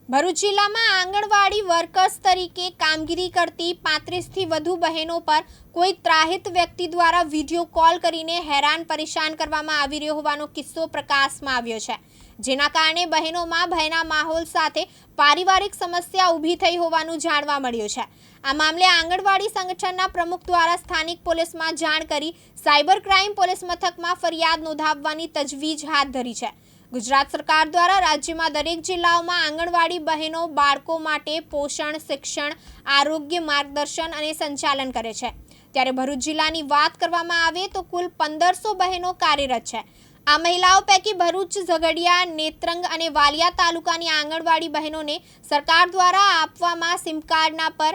ભરૂચ જિલ્લામાં આંગણવાડી વર્કર્સ તરીકે કામગીરી કરતી 35થી વધુ બહેનો પર કોઈ ત્રાહિત વ્યક્તિ દ્વારા વિડીયો કોલ કરીને હેરાન પરેશાન કરવામાં આવી રહ્યો હોવાનો કિસ્સો પ્રકાશમાં આવ્યો છે, જેના કારણે બહેનોમાં ભયના માહોલ સાથે પારિવારિક સમસ્યા ઊભી થઈ હોવાનું જાણવા મળ્યું છે। આ મામલે આંગણવાડી સંગઠનના પ્રમુખ દ્વારા સ્થાનિક પોલીસમાં જાણ કરી સાયબર ક્રાઇમ પોલીસ મથકમાં ફરિયાદ નોંધાવવાની તજવીજ હાથ ધરી છે। ગુજરાત સરકાર દ્વારા રાજ્યમાં દરેક જિલ્લાઓમાં આંગણવાડી બહેનો બાળકો માટે પોષણ, શિક્ષણ, આરોગ્ય માર્ગદર્શન અને સંચાલન કરે છે, ત્યારે ભરૂચ જિલ્લાની વાત કરવામાં આવે તો કુલ 1500 બહેનો કાર્યરત છે। આ મહિલાઓ પૈકી ભરૂચ, ઝઘડિયા, નેત્રંગ અને વાલિયા તાલુકાની આંગણવાડી બહેનોને સરકાર દ્વારા આપવામાં સિમ કાર્ડના પર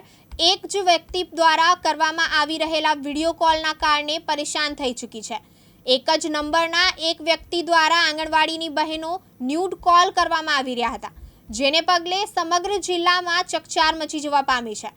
એક જ વ્યક્તિ દ્વારા કરવામાં આવી રહેલા વિડીયો કોલના કારણે પરેશાન થઈ ચૂકી છે। એક જ નંબરના એક વ્યક્તિ દ્વારા આંગણવાડીની બહેનો ન્યૂડ કોલ કરવામાં આવી રહ્યા હતા, જેને પગલે સમગ્ર જિલ્લામાં ચકચાર મચી જવા પામી છે।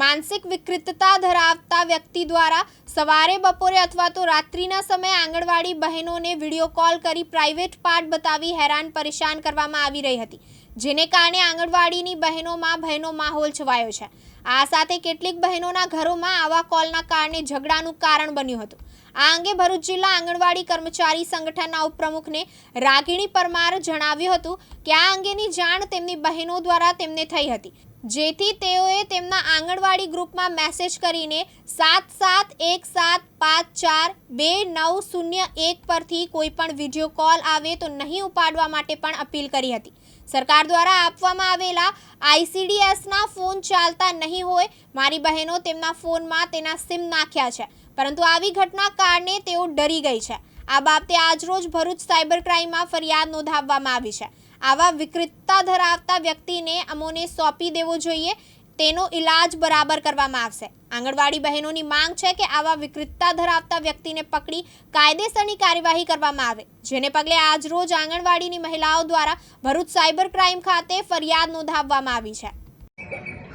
માનસિક વિકૃતતા ધરાવતા વ્યક્તિ દ્વારા સવારે, બપોરે અથવા તો રાત્રિના સમયે આંગણવાડી બહેનોને વિડીયો કોલ કરી પ્રાઇવેટ પાર્ટ બતાવી હેરાન પરેશાન કરવામાં આવી રહી હતી, જેને કારણે આંગણવાડીની બહેનોમાં ભયનો માહોલ છવાયો છે। આ સાથે કેટલીક બહેનોના ઘરોમાં આવા કોલના કારણે ઝઘડાનું કારણ બન્યું હતું। આ અંગે ભરૂચ જિલ્લા આંગણવાડી કર્મચારી સંગઠનના ઉપપ્રમુખને રાગીણી પરમાર જણાવ્યું હતું કે આ અંગેની જાણ તેમની બહેનો દ્વારા તેમને થઈ હતી, જેથી તેઓએ તેમના આંગણવાડી ગ્રુપમાં મેસેજ કરીને 7717542901 પરથી કોઈ પણ વિડીયો કોલ આવે તો નહીં ઉપાડવા માટે પણ અપીલ કરી હતી। સરકાર દ્વારા આપવામાં આવેલા ICDSના ફોન ચાલતા નહીં હોય, મારી બહેનો તેમના ફોનમાં તેના સિમ નાખ્યા છે, પરંતુ આવી ઘટના કારણે તેઓ ડરી ગઈ છે। આ બાબતે આજરોજ ભરૂચ સાયબર ક્રાઇમમાં ફરિયાદ નોંધાવવામાં આવી છે। આવા વિકૃતતા ધરાવતા વ્યક્તિને અમોને સોંપી દેવો જોઈએ, તેનો ઇલાજ બરાબર કરવામાં આવશે। આંગણવાડી બહેનોની માંગ છે કે આવા વિકૃતતા ધરાવતા વ્યક્તિને પકડી કાયદેસરની કાર્યવાહી કરવામાં આવે, જેને પગલે આજરોજ આંગણવાડીની મહિલાઓ દ્વારા ભરૂચ સાયબર ક્રાઇમ ખાતે ફરિયાદ નોંધાવવામાં આવી છે।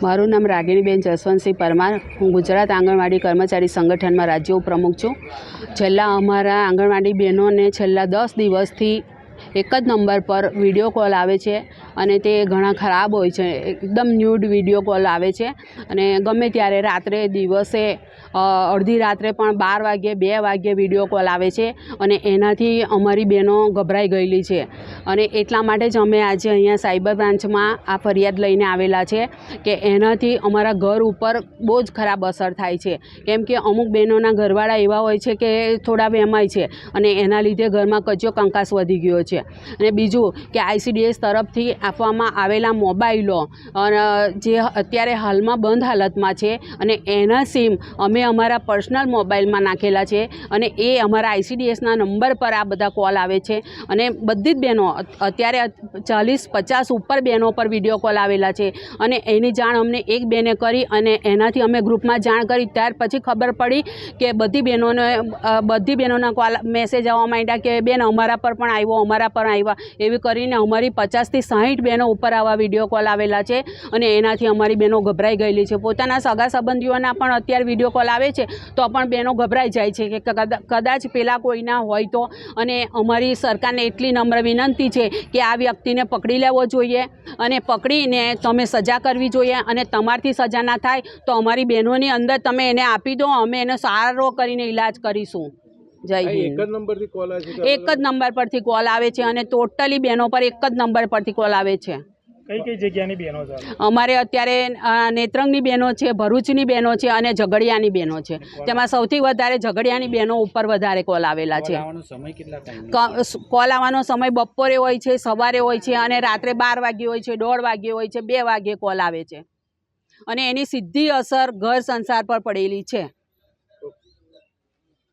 મારું નામ રાગીણીબેન જસવંતસિંહ પરમાર, હું ગુજરાત આંગણવાડી કર્મચારી સંગઠનમાં રાજ્ય પ્રમુખ છું। છેલ્લા અમારા આંગણવાડી બહેનોને છેલ્લા 10 દિવસથી એક જ નંબર પર વિડીયો કોલ આવે છે અને તે ઘણા ખરાબ હોય છે, એકદમ ન્યૂડ વિડીયો કોલ આવે છે અને ગમે ત્યારે રાત્રે, દિવસે, અડધી રાત્રે પણ 12 વાગ્યે, 2 વાગ્યે વિડીયો કોલ આવે છે અને એનાથી અમારી બહેનો ગભરાઈ ગયેલી છે અને એટલા માટે જ અમે આજે અહીંયા સાયબર બ્રાન્ચમાં આ ફરિયાદ લઈને આવેલા છે કે એનાથી અમારા ઘર ઉપર બહુ જ ખરાબ અસર થાય છે, કેમ કે અમુક બહેનોના ઘરવાળા એવા હોય છે કે થોડા વહેમાય છે અને એના લીધે ઘરમાં કચો કંકાસ વધી ગયો છે। અને બીજું કે ICDS તરફથી આપવામાં આવેલા મોબાઈલો જે અત્યારે હાલમાં બંધ હાલતમાં છે અને એના સિમ અમે અમારા પર્સનલ મોબાઈલમાં નાખેલા છે અને એ અમારા ICDSના નંબર પર આ બધા કોલ આવે છે અને બધી જ બહેનો અત્યારે 40-50 ઉપર બહેનો પર વિડીયો કોલ આવેલા છે અને એની જાણ અમને એક બેને કરી અને એનાથી અમે ગ્રુપમાં જાણ કરી, ત્યાર પછી ખબર પડી કે બધી બહેનોના કોલ મેસેજ આવવા માંડ્યા કે બેન અમારા પર પણ આવ્યો, અમારા પર આવ્યા, એવી કરીને અમારી 50 થી 60 બહેનો ઉપર આવા વિડીયો કોલ આવેલા છે અને એનાથી અમારી બહેનો ગભરાઈ ગયેલી છે। પોતાના સગા સંબંધીઓના પણ અત્યારે વિડીયો કોલ આવે છે તો પણ બહેનો ગભરાઈ જાય છે કે કદાચ પેલા કોઈના હોય તો, અને અમારી સરકારને એટલી નમ્ર વિનંતી છે કે આ વ્યક્તિને પકડી લેવો જોઈએ અને પકડીને તમે સજા કરવી જોઈએ અને તમારથી સજા ના થાય તો અમારી બહેનોની અંદર તમે એને આપી દો, અમે એને સારો કરીને ઇલાજ કરીશું। જય હિન્દ। એક જ નંબરથી કોલ આવે છે? એક જ નંબર પરથી કોલ આવે છે અને ટોટલી બહેનો પર એક જ નંબર પરથી કોલ આવે છે। કઈ કઈ જગ્યાની બહેનો છે? અમારે અત્યારે નેત્રંગની બહેનો છે, ભરૂચની બહેનો છે અને ઝઘડિયાની બહેનો છે। તેમાં સૌથી વધારે ઝઘડિયાની બહેનો ઉપર વધારે કોલ આવેલા છે। કોલ આવવાનો સમય બપોરે હોય છે, સવારે હોય છે અને રાત્રે 12 વાગ્યે હોય છે, 1:30 વાગ્યે હોય છે, 2 વાગ્યે કોલ આવે છે અને એની સીધી અસર ઘર સંસાર પર પડેલી છે।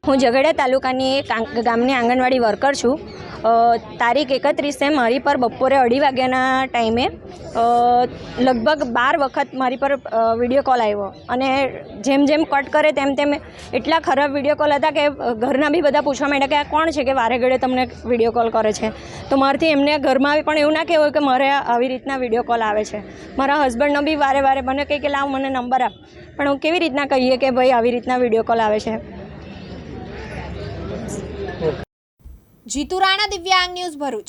હું ઝઘડિયા તાલુકાની ગામની આંગણવાડી વર્કર છું। તારીખ 31 મારી પર બપોરે 2:30 વાગ્યાના ટાઈમે લગભગ 12 વખત મારી પર વિડીયો કોલ આવ્યો અને જેમ જેમ કટ કરે તેમ તેમ એટલા ખરાબ વિડીયો કોલ હતા કે ઘરના બી બધા પૂછવા માંડ્યા કે આ કોણ છે કે વારે ઘડે તમને વિડીયો કોલ કરે છે। તો મારાથી એમને ઘરમાં પણ એવું ના કહેવાય કે મારે આવી રીતના વિડીયો કોલ આવે છે। મારા હસબન્ડનો બી વારે વારે મને કહે કે લાવ મને નંબર આપ, પણ હું કેવી રીતના કહીએ કે ભાઈ આવી રીતના વિડીયો કોલ આવે છે। જીતુ રાણા, દિવ્યાંગ ન્યૂઝ, ભરૂચ।